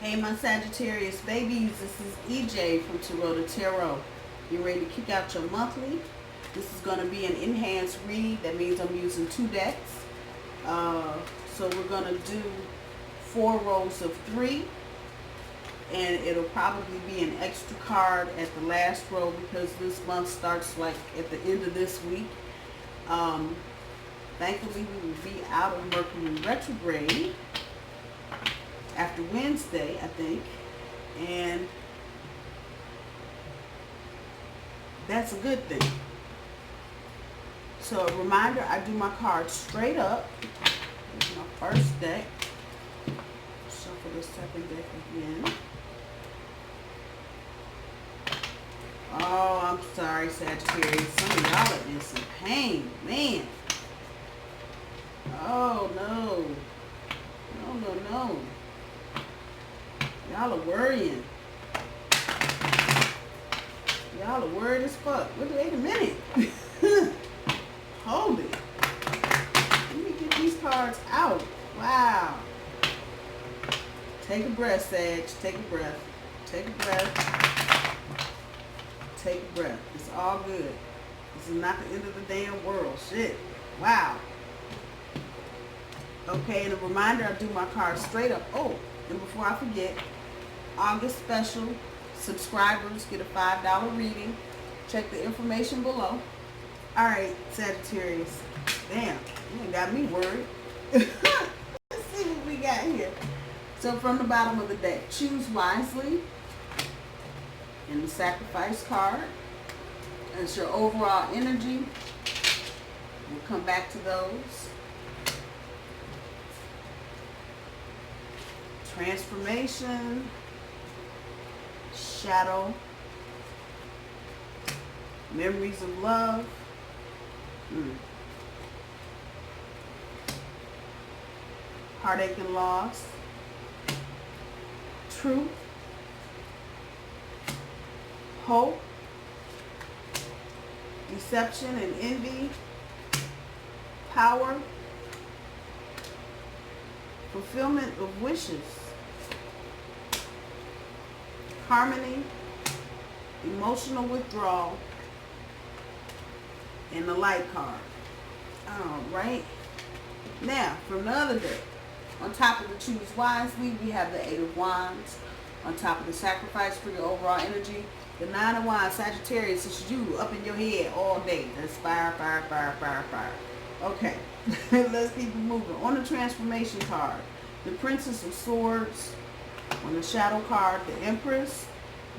Hey, my Sagittarius babies, this is EJ from Taurota Tarot. You ready to kick out your monthly? This is going to be an enhanced read. That means I'm using 2 decks. So we're going to do 4 rows of 3. And it'll probably be an extra card at the last row because this month starts like at the end of this week. Thankfully, we will be out of Mercury retrograde after Wednesday, I think, and that's a good thing. So a reminder, I do my cards straight up. This is my first deck. Shuffle the second deck again. Oh, I'm sorry, Sagittarius. Some of y'all are in some pain, man. Oh, no. No. Y'all are worrying. Y'all are worried as fuck. Wait a minute. Hold it. Let me get these cards out. Wow. Take a breath, Sag. Take a breath. Take a breath. Take a breath. It's all good. This is not the end of the damn world. Shit. Wow. Okay, and a reminder, I do my cards straight up. Oh, and before I forget, August special, subscribers get a $5 reading. Check the information below. All right, Sagittarius. Damn, you ain't got me worried. Let's see what we got here. So from the bottom of the deck, choose wisely. And the sacrifice card. That's your overall energy. We'll come back to those. Transformation, shadow, memories of love, heartache and loss, truth, hope, deception and envy, power, fulfillment of wishes, harmony, emotional withdrawal, and the light card. All right. Now, from the other deck, on top of the choose wisely, we have the 8 of Wands. On top of the sacrifice for your overall energy, the 9 of Wands, Sagittarius, is you up in your head all day. That's fire, fire, fire, fire, fire. Okay, let's keep it moving. On the transformation card, the Princess of Swords. On the shadow card, the Empress.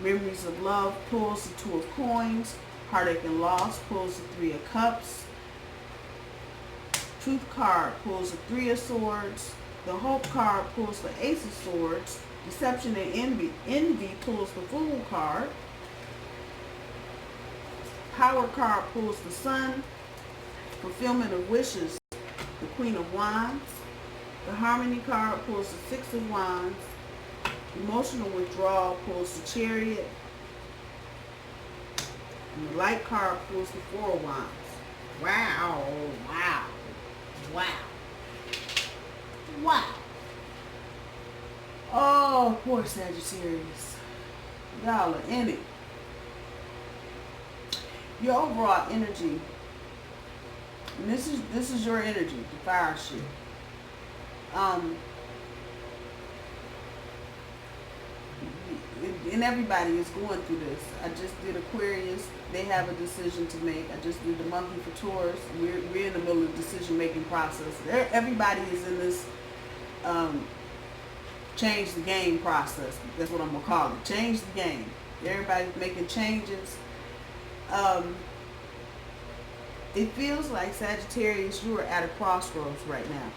Memories of love pulls the 2 of Coins. Heartache and loss pulls the 3 of Cups. Truth card pulls the 3 of Swords. The Hope card pulls the Ace of Swords. Deception and envy pulls the Fool card. Power card pulls the Sun. Fulfillment of wishes, the Queen of Wands. The Harmony card pulls the 6 of Wands. Emotional withdrawal pulls the Chariot. And the light card pulls the 4 of Wands. Wow, wow, wow, wow. Oh, poor Sagittarius. Y'all are in it. Your overall energy, and this is your energy, the fire shit. And everybody is going through this. I just did Aquarius. They have a decision to make. I just did the monthly for Taurus. We're in the middle of the decision-making process. Everybody is in this change the game process. That's what I'm going to call it. Change the game. Everybody's making changes. It feels like, Sagittarius, you are at a crossroads right now.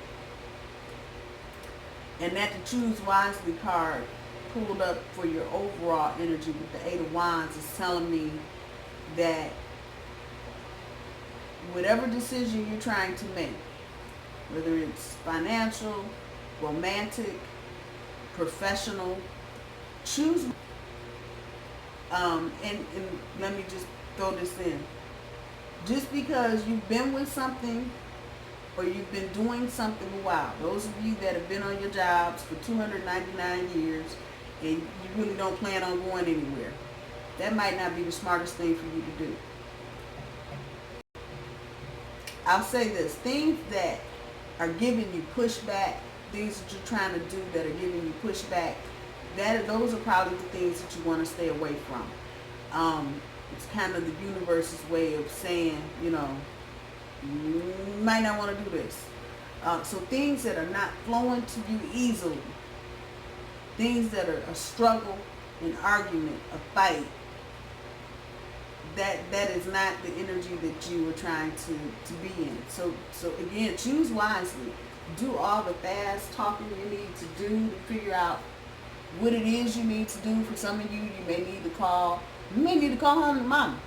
And that the choose wisely card pulled up for your overall energy with the 8 of Wands is telling me that whatever decision you're trying to make, whether it's financial, romantic, professional, choose. And let me just throw this in. Just because you've been with something or you've been doing something a while, those of you that have been on your jobs for 299 years, and you really don't plan on going anywhere. That might not be the smartest thing for you to do. I'll say this, things that are giving you pushback, things that you're trying to do that are giving you pushback, those are probably the things that you want to stay away from. It's kind of the universe's way of saying, you know, you might not want to do this. So things that are not flowing to you easily, things that are a struggle, an argument, a fight, that is not the energy that you were trying to be in. So again, choose wisely. Do all the fast talking you need to do to figure out what it is you need to do. For some of you, you may need to call. You may need to call home to mama.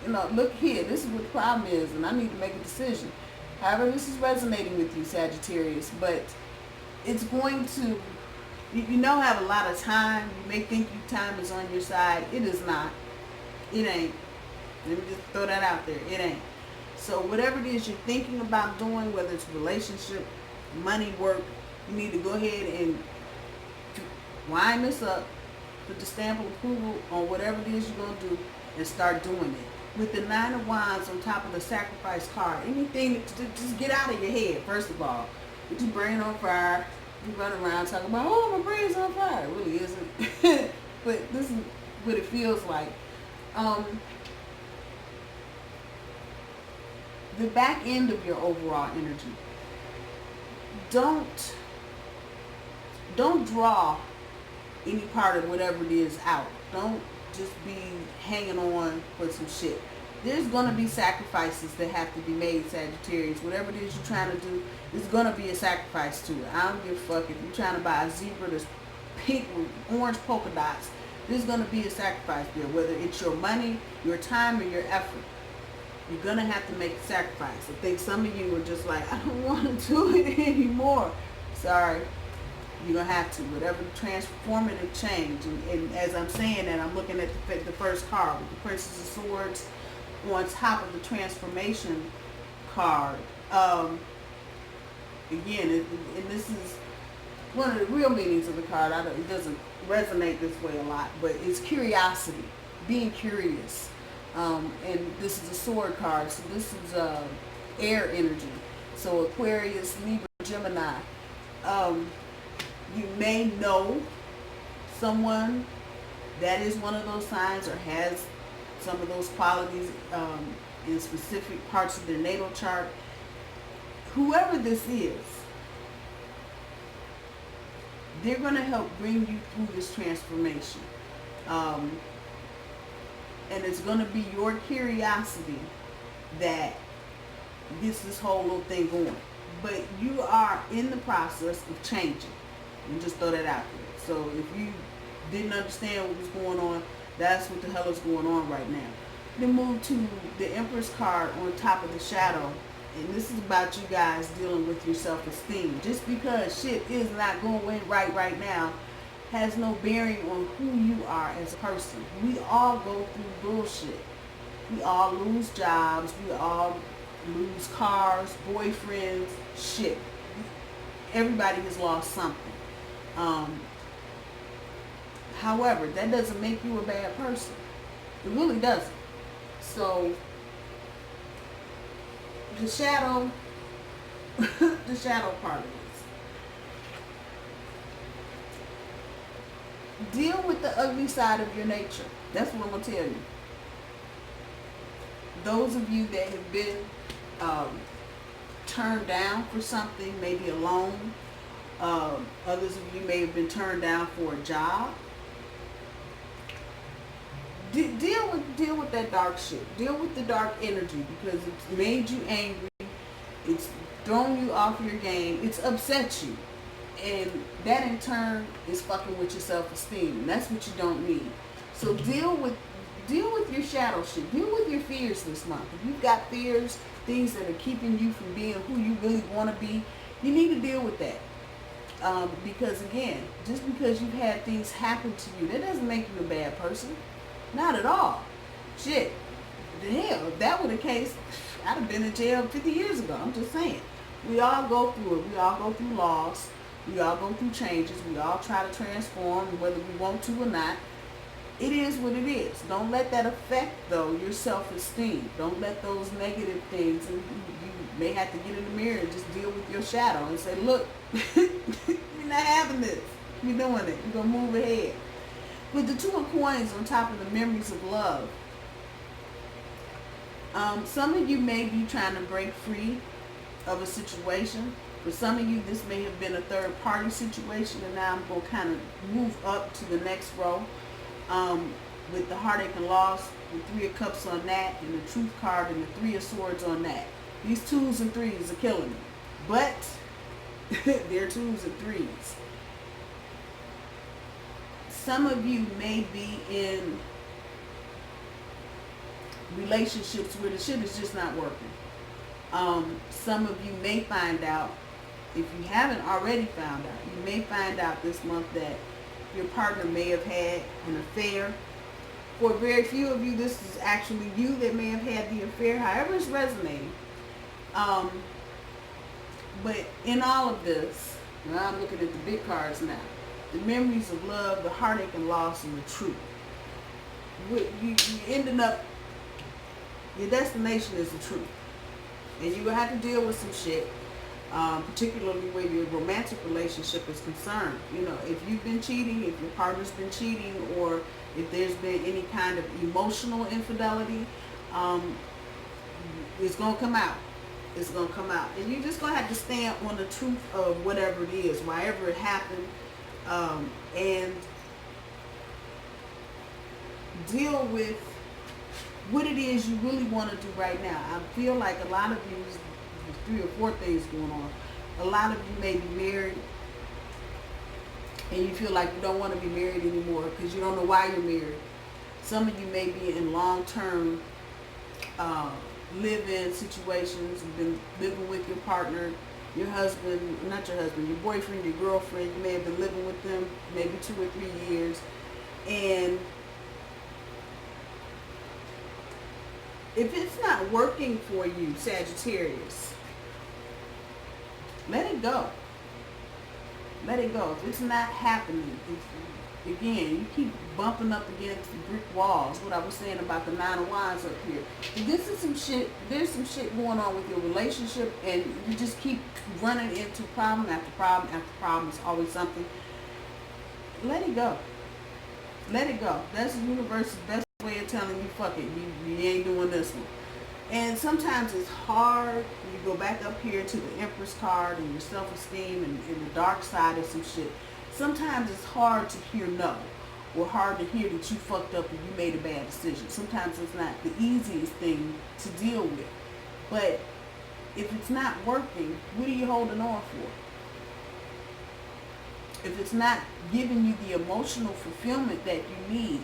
You know, look here, this is what the problem is, and I need to make a decision. However, this is resonating with you, Sagittarius, but it's going to, you know, have a lot of time. You may think your time is on your side. It is not. It ain't. Let me just throw that out there. It ain't. So whatever it is you're thinking about doing, whether it's relationship, money, work, you need to go ahead and wind this up, put the stamp of approval on whatever it is you're going to do, and start doing it. With the 9 of Wands on top of the Sacrifice card, anything to just get out of your head, first of all. Get your brain on fire. You run around talking about, oh, my brain's on fire. It really isn't. But this is what it feels like. The back end of your overall energy. Don't draw any part of whatever it is out. Don't just be hanging on for some shit. There's going to be sacrifices that have to be made, Sagittarius. Whatever it is you're trying to do, there's going to be a sacrifice to it. I don't give a fuck if you're trying to buy a zebra that's pink with orange polka dots. There's going to be a sacrifice there, whether it's your money, your time, or your effort. You're going to have to make a sacrifice. I think some of you are just like, I don't want to do it anymore. Sorry. You're going to have to. Whatever the transformative change. And as I'm saying that, I'm looking at the first card with the Princess of Swords on top of the transformation card. Again, and this is one of the real meanings of the card. It doesn't resonate this way a lot, but it's curiosity. Being curious. And this is a sword card, so this is air energy. So Aquarius, Libra, Gemini. You may know someone that is one of those signs or has some of those qualities in specific parts of their natal chart. Whoever this is, they're going to help bring you through this transformation. And it's going to be your curiosity that gets this whole little thing going. But you are in the process of changing. And just throw that out there. So if you didn't understand what was going on, that's what the hell is going on right now. Then move to the Empress card on top of the shadow. And this is about you guys dealing with your self-esteem. Just because shit is not going right now has no bearing on who you are as a person. We all go through bullshit. We all lose jobs. We all lose cars, boyfriends, shit. Everybody has lost something. However, that doesn't make you a bad person. It really doesn't. So, the shadow, the shadow part of this. Deal with the ugly side of your nature. That's what I'm going to tell you. Those of you that have been turned down for something, maybe a loan. Others of you may have been turned down for a job. Deal with that dark shit. Deal with the dark energy because it's made you angry. It's thrown you off your game. It's upset you. And that in turn is fucking with your self-esteem. And that's what you don't need. So deal with your shadow shit. Deal with your fears this month. If you've got fears, things that are keeping you from being who you really want to be, you need to deal with that. Because again, just because you've had things happen to you, that doesn't make you a bad person. Not at all. Shit. The hell, if that were the case, I'd have been in jail 50 years ago. I'm just saying. We all go through it. We all go through loss. We all go through changes. We all try to transform, whether we want to or not. It is what it is. Don't let that affect, though, your self-esteem. Don't let those negative things, and you may have to get in the mirror and just deal with your shadow and say, look, we're not having this. We're doing it. We're going to move ahead. With the Two of Coins on top of the memories of love, some of you may be trying to break free of a situation. For some of you, this may have been a third-party situation, and now I'm going to kind of move up to the next row. With the Heartache and Loss, the Three of Cups on that, and the Truth card, and the Three of Swords on that. These 2s and 3s are killing me. But they're 2s and 3s. Some of you may be in relationships where the shit is just not working. Some of you may find out, if you haven't already found out, you may find out this month that your partner may have had an affair. For very few of you, this is actually you that may have had the affair, however it's resonating. But in all of this, now I'm looking at the big cards now, the memories of love, the heartache and loss, and the truth. You ending up, your destination is the truth. And you're going to have to deal with some shit. Particularly where your romantic relationship is concerned. You know, if you've been cheating, if your partner's been cheating, or if there's been any kind of emotional infidelity, it's going to come out. It's going to come out. And you're just going to have to stand on the truth of whatever it is, wherever it happened, and deal with what it is you really want to do right now. I feel like a lot of you, 3 or 4 things going on. A lot of you may be married and you feel like you don't want to be married anymore because you don't know why you're married. Some of you may be in long-term live-in situations. You've been living with your partner, your husband, not your husband, your boyfriend, your girlfriend. You may have been living with them maybe 2 or 3 years. And if it's not working for you, Sagittarius, let it go. Let it go. If it's not happening, again, you keep bumping up against the brick walls. What I was saying about the 9 of Wands up here. If this is some shit, there's some shit going on with your relationship, and you just keep running into problem after problem after problem. It's always something. Let it go. Let it go. That's the universe's best way of telling you, fuck it, you ain't doing this one. And sometimes it's hard. You go back up here to the Empress card and your self-esteem and the dark side of some shit. Sometimes it's hard to hear no, or hard to hear that you fucked up and you made a bad decision. Sometimes it's not the easiest thing to deal with. But if it's not working, what are you holding on for? If it's not giving you the emotional fulfillment that you need,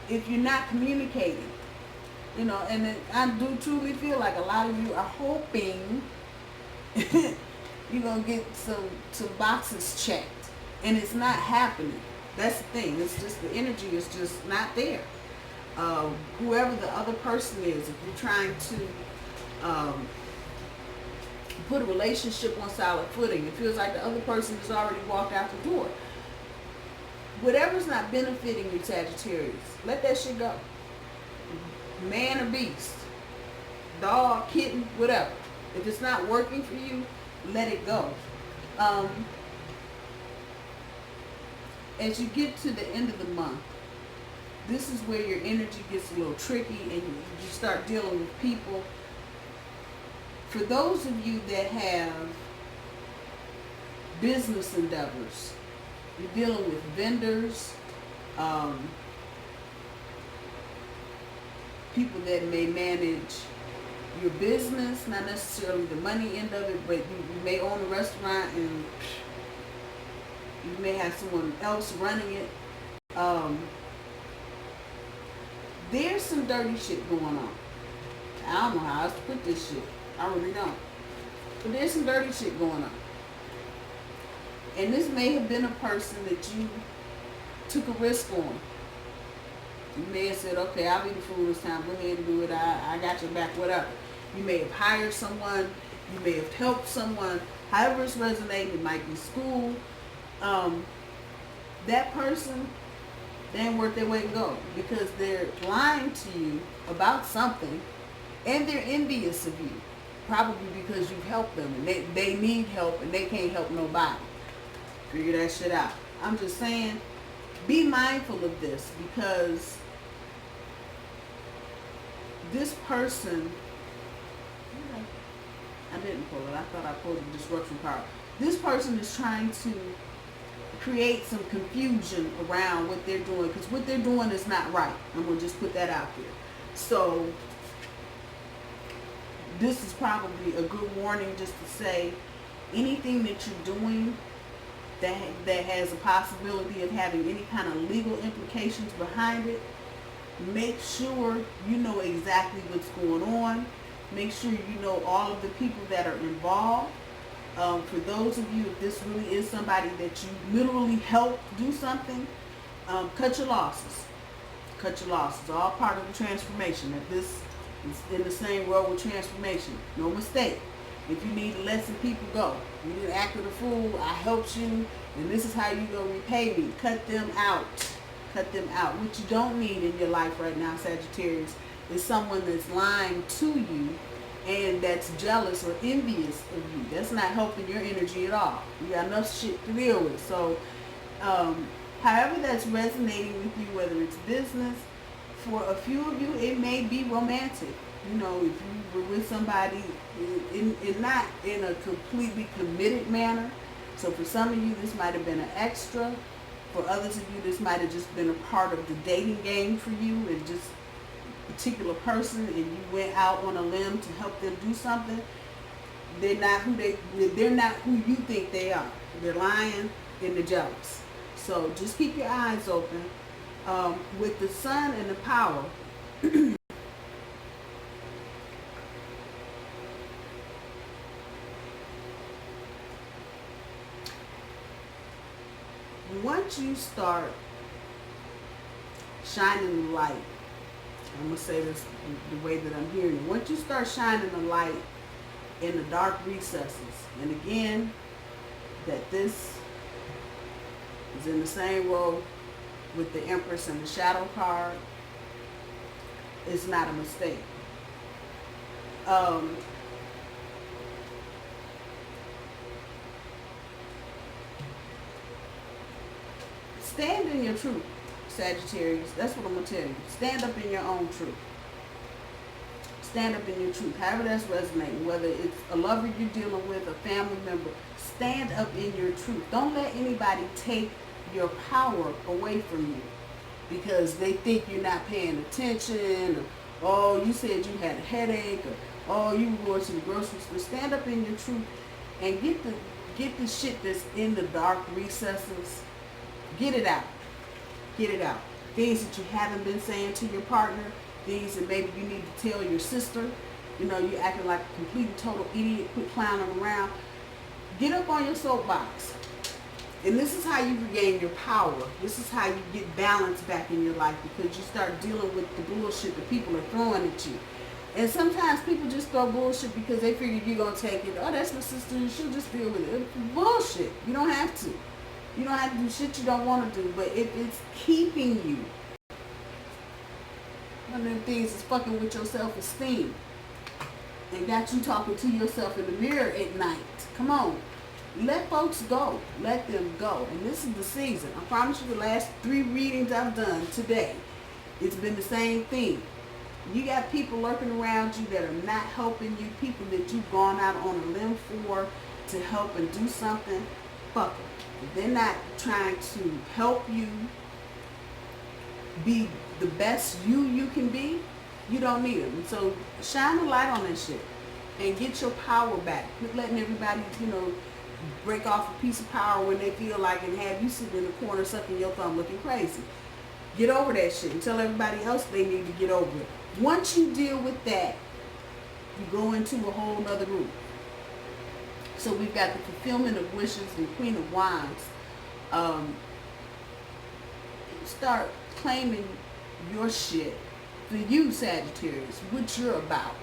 if you're not communicating, you know, and I do truly feel like a lot of you are hoping you're going to get some boxes checked. And it's not happening. That's the thing. It's just the energy is just not there. Whoever the other person is, if you're trying to put a relationship on solid footing, it feels like the other person has already walked out the door. Whatever's not benefiting you, Sagittarius, let that shit go. Man or beast, dog, kitten, whatever. If it's not working for you, let it go. As you get to the end of the month, this is where your energy gets a little tricky and you start dealing with people. For those of you that have business endeavors, you're dealing with vendors, people that may manage your business, not necessarily the money end of it, but you may own a restaurant and you may have someone else running it. There's some dirty shit going on. I don't know how else to put this shit. I really don't. But there's some dirty shit going on. And this may have been a person that you took a risk on. You may have said, okay, I'll be the fool this time. Go ahead and do it. I got your back, whatever. You may have hired someone. You may have helped someone. However it's resonating, it might be school. That person, they ain't worth their weight in gold because they're lying to you about something and they're envious of you. Probably because you've helped them and they need help and they can't help nobody. Figure that shit out. I'm just saying, be mindful of this because this person, I didn't pull it. I thought I pulled the disruption card. This person is trying to create some confusion around what they're doing because what they're doing is not right. I'm going to just put that out there. So this is probably a good warning just to say anything that you're doing that has a possibility of having any kind of legal implications behind it, make sure you know exactly what's going on. Make sure you know all of the people that are involved. For those of you, if this really is somebody that you literally help do something, cut your losses. Cut your losses. All part of the transformation. If this is in the same road with transformation, no mistake. If you need to let some people go, you didn't act as a fool, I helped you, and this is how you gonna repay me. Cut them out. Cut them out. What you don't need in your life right now, Sagittarius, is someone that's lying to you and that's jealous or envious of you. That's not helping your energy at all. You got enough shit to deal with. So, however that's resonating with you, whether it's business, for a few of you, it may be romantic. You know, if you were with somebody in not in a completely committed manner. So for some of you, this might have been an extra. For others of you, this might have just been a part of the dating game for you and just a particular person, and you went out on a limb to help them do something. They're not who you think they are. They're lying and they're jealous. So just keep your eyes open. With the sun and the power, once you start shining the light, I'm going to say this the way that I'm hearing it. Once you start shining the light in the dark recesses, and again, that this is in the same row with the Empress and the Shadow card, it's not a mistake. Stand in your truth, Sagittarius. That's what I'm going to tell you. Stand up in your own truth. Stand up in your truth. However that's resonating, whether it's a lover you're dealing with, a family member, stand up in your truth. Don't let anybody take your power away from you because they think you're not paying attention, or oh, you said you had a headache, or oh, you were going to the grocery store. Stand up in your truth and get the shit that's in the dark recesses. Get it out. Get it out. Things that you haven't been saying to your partner, things that maybe you need to tell your sister. You know, you're acting like a complete and total idiot, quit clowning around. Get up on your soapbox. And this is how you regain your power. This is how you get balance back in your life, because you start dealing with the bullshit that people are throwing at you. And sometimes people just throw bullshit because they figure you're going to take it. Oh, that's my sister. She'll just deal with it. It's bullshit. You don't have to. You don't have to do shit you don't want to do. But if it's keeping you, one of them things is fucking with your self-esteem and got you talking to yourself in the mirror at night. Come on. Let folks go. Let them go. And this is the season. I promise you, the last 3 readings I've done today, it's been the same thing. You got people lurking around you that are not helping you, people that you've gone out on a limb for to help and do something. Fuck them. If they're not trying to help you be the best you can be, you don't need them. So shine a light on that shit and get your power back. Quit letting everybody, break off a piece of power when they feel like, and have you sitting in the corner sucking your thumb looking crazy. Get over that shit and tell everybody else they need to get over it. Once you deal with that, you go into a whole nother group. So we've got the fulfillment of wishes and Queen of Wands. Start claiming your shit for you, Sagittarius, what you're about,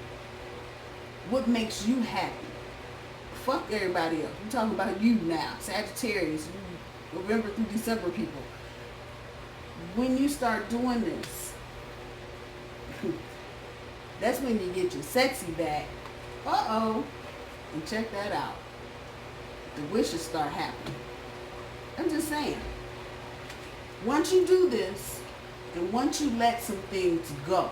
what makes you happy. fuck everybody else. I'm talking about you now. Sagittarius, you November through December people. When you start doing this, that's when you get your sexy back. Uh-oh. And check that out. The wishes start happening. I'm just saying. Once you do this, and once you let some things go,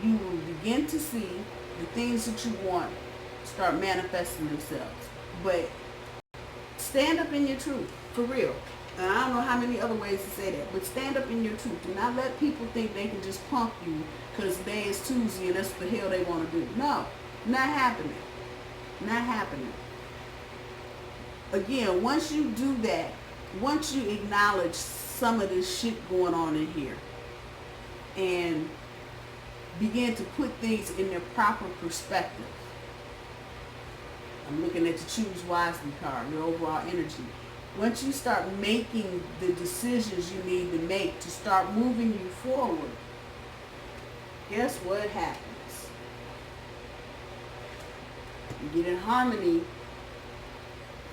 you will begin to see the things that you want start manifesting themselves. But stand up in your truth, for real. And I don't know how many other ways to say that, but stand up in your truth. Do not let people think they can just punk you because today is Tuesday and that's what the hell they want to do. No, not happening. Not happening. Again, once you do that, once you acknowledge some of this shit going on in here and begin to put things in their proper perspective. I'm looking at the Choose Wisely card, your overall energy. Once you start making the decisions you need to make to start moving you forward, guess what happens? You get in harmony,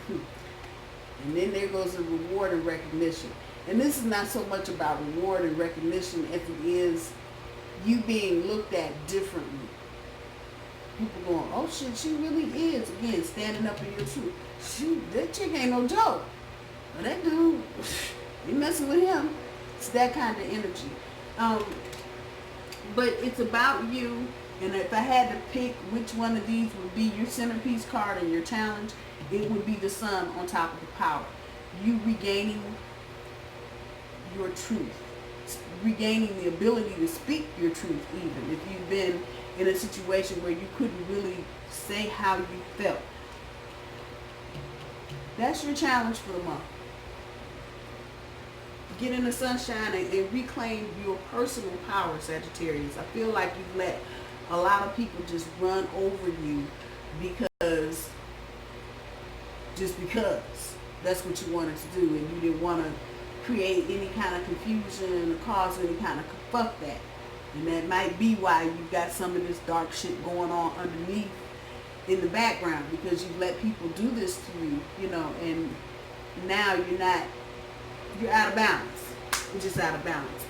and then there goes the reward and recognition. And this is not so much about reward and recognition as it is you being looked at differently. People going, oh shit, she really is. Again, standing up in your truth. Shoot, that chick ain't no joke. But that dude, you messing with him. It's that kind of energy. But it's about you. And if I had to pick which one of these would be your centerpiece card and your challenge, it would be the Sun on top of the power. You regaining your truth. Regaining the ability to speak your truth even. If you've been in a situation where you couldn't really say how you felt. That's your challenge for the month. Get in the sunshine and reclaim your personal power, Sagittarius. I feel like you've let a lot of people just run over you because that's what you wanted to do, and you didn't want to create any kind of confusion or cause any kind of fuck that. And that might be why you've got some of this dark shit going on underneath in the background, because you've let people do this to you, you know, and now you're out of balance. You're just out of balance.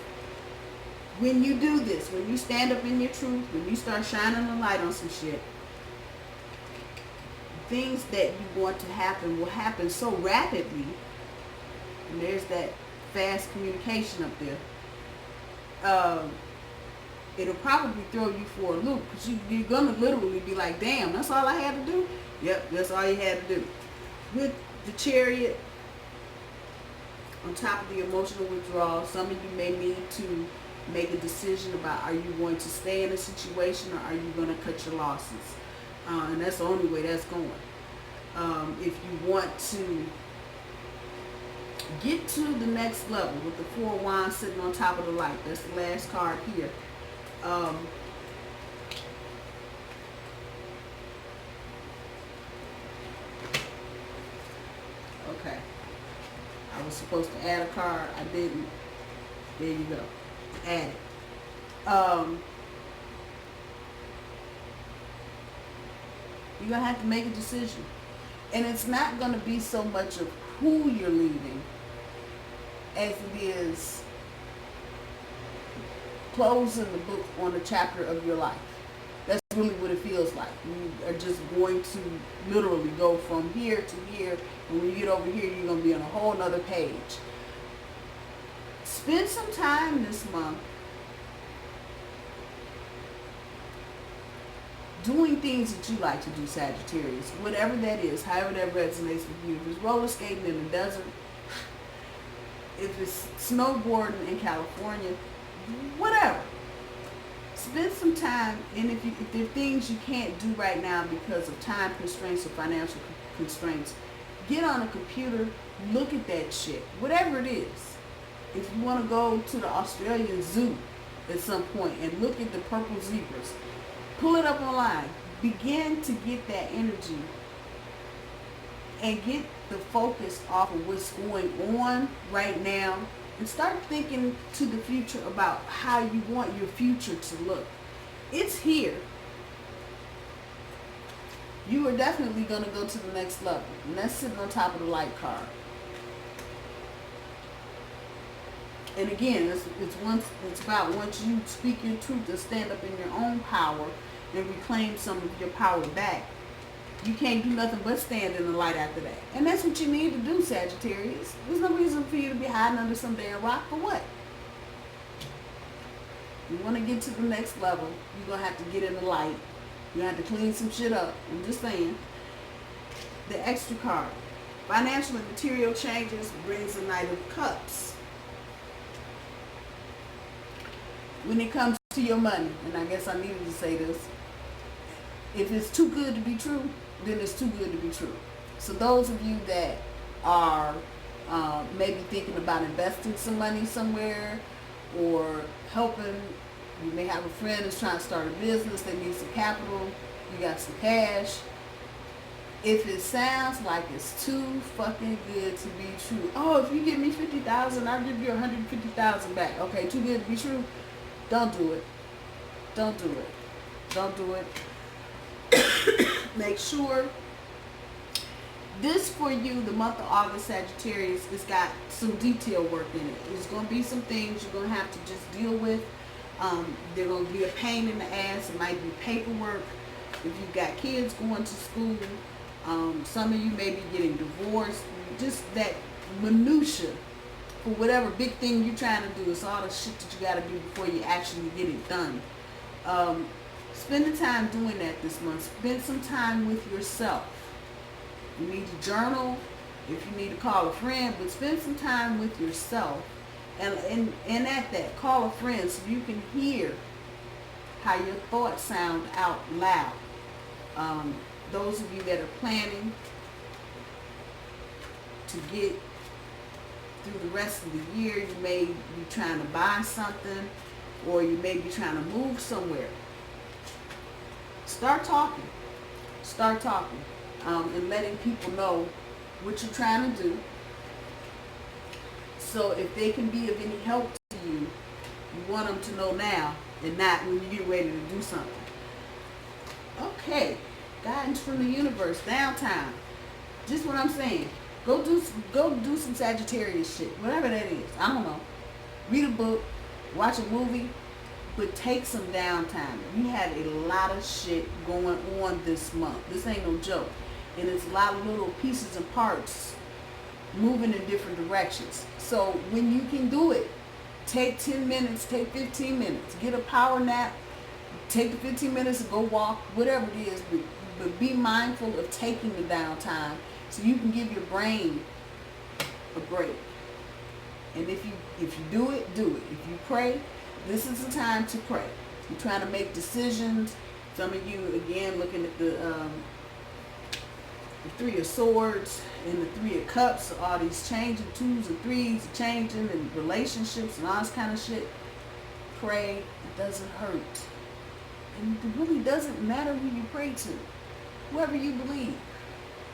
When you do this, when you stand up in your truth, when you start shining a light on some shit, things that you want to happen will happen so rapidly. And there's that fast communication up there. It'll probably throw you for a loop, because you're going to literally be like, damn, that's all I had to do? Yep, that's all you had to do. With the Chariot, on top of the emotional withdrawal, some of you may need to make a decision about, are you going to stay in a situation or are you going to cut your losses? And that's the only way that's going. If you want to get to the next level with the Four of Wands sitting on top of the light, that's the last card here. Okay. I was supposed to add a card. I didn't. There you go. Add it. You're going to have to make a decision. And it's not going to be so much of who you're leaving as it is closing the book on a chapter of your life. That's really what it feels like. You are just going to literally go from here to here, and when you get over here, you're going to be on a whole nother page. Spend some time this month doing things that you like to do, Sagittarius. Whatever that is, however that resonates with you. If it's roller skating in the desert, if it's snowboarding in California, whatever. Spend some time, and if there are things you can't do right now because of time constraints or financial constraints, get on a computer, look at that shit, whatever it is. If you want to go to the Australian Zoo at some point and look at the purple zebras, pull it up online. Begin to get that energy and get the focus off of what's going on right now, and start thinking to the future about how you want your future to look. It's here. You are definitely going to go to the next level. And that's sitting on top of the light card. And again, it's about once you speak your truth and stand up in your own power and reclaim some of your power back, you can't do nothing but stand in the light after that. And that's what you need to do, Sagittarius. There's no reason for you to be hiding under some damn rock for what? You want to get to the next level, you're going to have to get in the light. You're going to have to clean some shit up. I'm just saying. The extra card. Financial and material changes brings the Knight of Cups. When it comes to your money, and I guess I needed to say this, if it's too good to be true, then it's too good to be true. So those of you that are maybe thinking about investing some money somewhere or helping, you may have a friend who's trying to start a business, they need some capital, you got some cash. If it sounds like it's too fucking good to be true, oh, if you give me $50,000, I'll give you $150,000 back. Okay, too good to be true. Don't do it. Don't do it. Don't do it. Make sure this for you, the month of August, Sagittarius, it's got some detail work in it. There's going to be some things you're going to have to just deal with. They're going to be a pain in the ass. It might be paperwork. If you've got kids going to school, some of you may be getting divorced. Just that minutia for whatever big thing you're trying to do. It's all the shit that you got to do before you actually get it done. Spend the time doing that this month. Spend some time with yourself. You need to journal if you need to call a friend, but spend some time with yourself. And at that, call a friend so you can hear how your thoughts sound out loud. Those of you that are planning to get through the rest of the year, you may be trying to buy something or you may be trying to move somewhere. Start talking. Start talking. And letting people know what you're trying to do. So if they can be of any help to you, you want them to know now and not when you get ready to do something. Okay. Guidance from the universe. Downtime. Just what I'm saying. Go do some Sagittarius shit. Whatever that is. I don't know. Read a book. Watch a movie. But take some downtime. We had a lot of shit going on this month. This ain't no joke. And it's a lot of little pieces and parts moving in different directions. So when you can do it, take 10 minutes, take 15 minutes. Get a power nap. Take the 15 minutes and go walk. Whatever it is. But be mindful of taking the downtime so you can give your brain a break. And if you do it, do it. If you pray, this is the time to pray. You're trying to make decisions. Some of you, again, looking at the Three of Swords and the Three of Cups, all these changing, twos and threes, changing and relationships and all this kind of shit. Pray. It doesn't hurt. And it really doesn't matter who you pray to. Whoever you believe.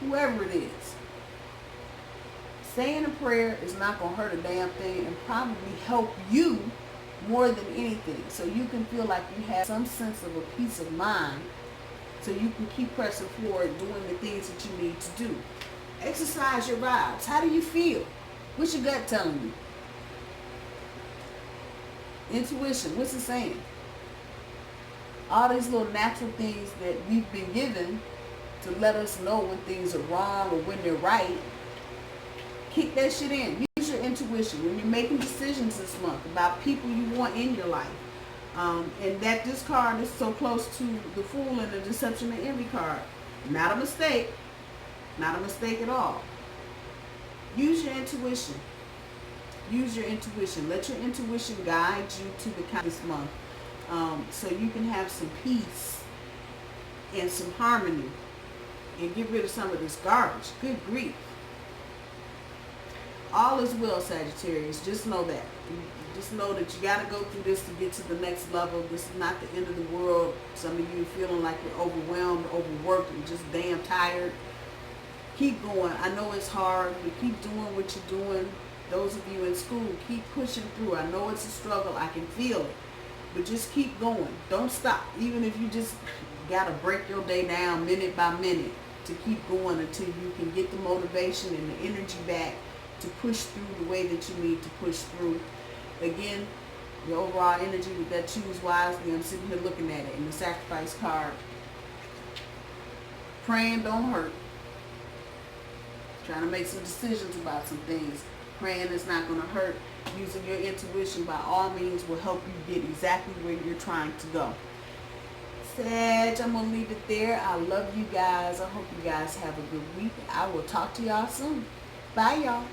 Whoever it is. Saying a prayer is not going to hurt a damn thing and probably help you more than anything. So you can feel like you have some sense of a peace of mind so you can keep pressing forward doing the things that you need to do. Exercise your vibes. How do you feel? What's your gut telling you? Intuition. What's it saying? All these little natural things that we've been given to let us know when things are wrong or when they're right. Kick that shit in. Use your intuition when you're making decisions this month about people you want in your life. And that this card is so close to the Fool and the Deception and Envy card. Not a mistake. Not a mistake at all. Use your intuition. Use your intuition. Let your intuition guide you to the kind this month. So you can have some peace and some harmony and get rid of some of this garbage. Good grief. All is well, Sagittarius. Just know that. Just know that you got to go through this to get to the next level. This is not the end of the world. Some of you feeling like you're overwhelmed, overworked, and just damn tired. Keep going. I know it's hard, but keep doing what you're doing. Those of you in school, keep pushing through. I know it's a struggle. I can feel it. But just keep going. Don't stop. Even if you just got to break your day down minute by minute to keep going until you can get the motivation and the energy back to push through the way that you need to push through. Again, the overall energy with that choose wisely, I'm sitting here looking at it in the sacrifice card. Praying don't hurt. Trying to make some decisions about some things. Praying is not going to hurt. Using your intuition by all means will help you get exactly where you're trying to go. Sag, I'm going to leave it there. I love you guys. I hope you guys have a good week. I will talk to y'all soon. Bye, y'all.